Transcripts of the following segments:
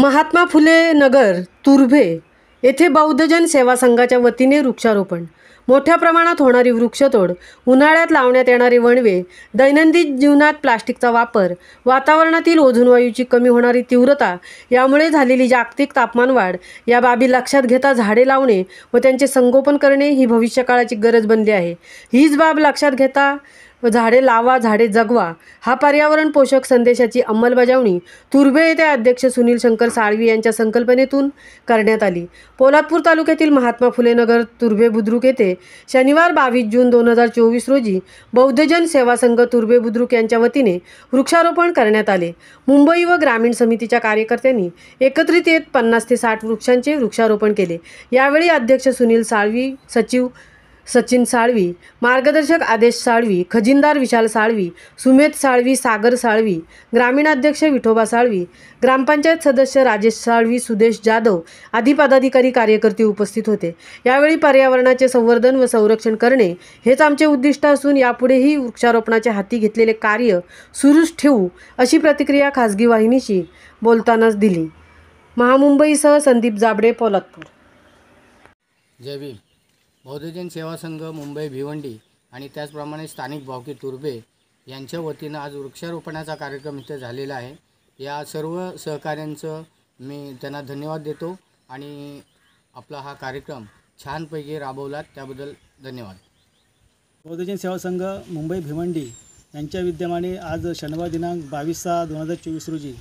महात्मा फुले नगर तुर्भे येथे बौद्धजन सेवा संघाच्या वतीने वृक्षारोपण। मोठ्या प्रमाणात होणारी वृक्षतोड, उन्हाळ्यात लावण्यात येणारे वणवे, दैनंदिन जीवनात प्लास्टिकचा वापर, वातावरणातील ओझोन वायूची कमी होणारी तीव्रता यामुळे झालेली जागतिक तापमानवाढ या बाबी लक्षात घेता झाडे लावणे व त्यांचे संगोपन करणे ही भविष्यकाळाची गरज बनली आहे। हीच बाब लक्षात घेता झाडे लावा झाडे जगवा हा पर्यावरण पोषक संदेशाची अंमलबजावणी तुर्भे येथे अध्यक्ष सुनील शंकर साळवी यांच्या संकल्पनेतून करण्यात आली। पोलादपूर तालुक्यातील महात्मा फुले नगर तुर्भे बुद्रुक येथे शनिवार 22 जून 2024 रोजी बौद्धजन सेवा संघ तुर्भे बुद्रुक यांच्या वतीने वृक्षारोपण करण्यात आले। मुंबई व ग्रामीण समितीच्या कार्यकर्त्यांनी एकत्रित येत 50 ते 60 वृक्षांचे वृक्षारोपण केले। यावेळी अध्यक्ष सुनील साळवी, सचिव सचिन साळवी, मार्गदर्शक आदेश साळवी, खजिनदार विशाल साळवी, सुमेध साळवी, सागर साळवी, ग्रामीणाध्यक्ष विठोबा साळवी, ग्रामपंचायत सदस्य राजेश साळवी, सुदेश जाधव आदी पदाधिकारी कार्यकर्ते उपस्थित होते। यावेळी पर्यावरणाचे संवर्धन व संरक्षण करणे हेच आमचे उद्दिष्ट असून यापुढेही वृक्षारोपणाचे हाती घेतलेले कार्य सुरूच ठेवू अशी प्रतिक्रिया खासगी वाहिनीशी बोलतानाच दिली। महामुंबईसह संदीप जाबडे, पोलादपूर। जय भीम। बौद्धजन सेवा संघ मुंबई भिवंडी आणि त्याचप्रमाणे स्थानिक भावकी तुर्भे यांच्या वतीनं आज वृक्षारोपणाचा कार्यक्रम इथे झालेला आहे। या सर्व सहकाऱ्यांचं मी त्यांना धन्यवाद देतो आणि आपला हा कार्यक्रम छानपैकी राबवला त्याबद्दल धन्यवाद। बौद्धजन सेवा संघ मुंबई भिवंडी यांच्या विद्यमाने आज शनिवार दिनांक 22/6/2024 रोजी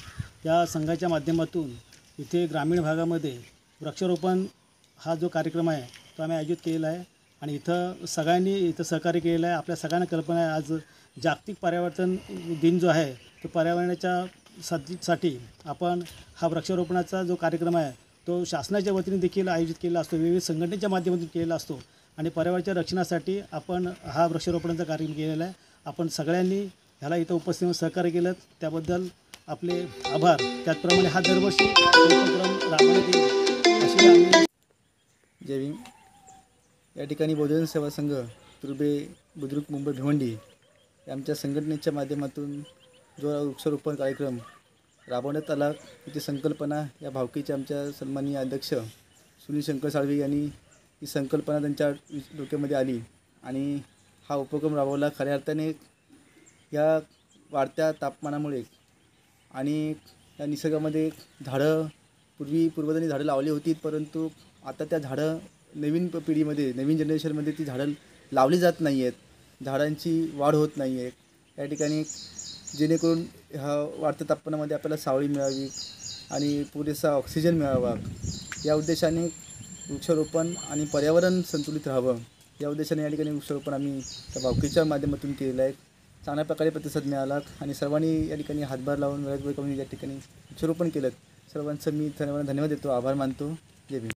या संघाच्या माध्यमातून इथे ग्रामीण भागामध्ये वृक्षारोपण हा जो कार्यक्रम आहे तो आम्ही आयोजित केलेला आहे आणि इथं सगळ्यांनी इथं सहकार्य केलेलं आहे। आपल्या सगळ्यांना कल्पना आहे आज जागतिक पर्यावरण दिन जो आहे तो पर्यावरणाच्या साठी आपण हा वृक्षारोपणाचा जो कार्यक्रम आहे तो शासनाच्या वतीने देखील आयोजित केलेला असतो, विविध संघटनेच्या माध्यमातून केलेला असतो आणि पर्यावरणाच्या रक्षणासाठी आपण हा वृक्षारोपणाचा कार्यक्रम केलेला आहे। आपण सगळ्यांनी ह्याला इथं उपस्थित होऊन सहकार्य केलं त्याबद्दल आपले आभार। त्याचप्रमाणे हा दरवर्षी उपक्रम राबवण्यात येईल अशी आम्ही। जय भीम। या ठिकाणी बौद्धजन सेवा संघ तुर्भे बुद्रुक मुंबई भिवंडी आमच्या संघटनेच्या माध्यमातून जो वृक्षारोपण कार्यक्रम राबवण्यात आला त्याची संकल्पना या भावकीच्या आमच्या सन्माननीय अध्यक्ष सुनील शंकर साळवी यांनी ही संकल्पना त्यांच्या डोक्यामध्ये आली आणि हा उपक्रम राबवला। खऱ्या अर्थाने या वाढत्या तापमानामुळे आणि या निसर्गामध्ये झाडं पूर्वजांनी झाडं लावली होती, परंतु आता त्या झाडं नवीन पिढीमध्ये नवीन जनरेशनमध्ये ती झाडं लावली जात नाही आहेत, झाडांची वाढ होत नाही आहे। या ठिकाणी जेणेकरून ह्या वाढत्या तापमानामध्ये आपल्याला सावली मिळावी आणि पुरेसा ऑक्सिजन मिळावा या उद्देशाने वृक्षारोपण आणि पर्यावरण संतुलित राहावं या उद्देशाने या ठिकाणी वृक्षारोपण आम्ही त्या भावकीच्या माध्यमातून केलेलं आहे। चांगल्या प्रकारे प्रतिसाद मिळाला आणि सर्वांनी या ठिकाणी हातभार लावून वेळेवर करून या ठिकाणी वृक्षारोपण केलं। सर्वांचं मी धन्यवाद देतो, आभार मानतो। जय भीम।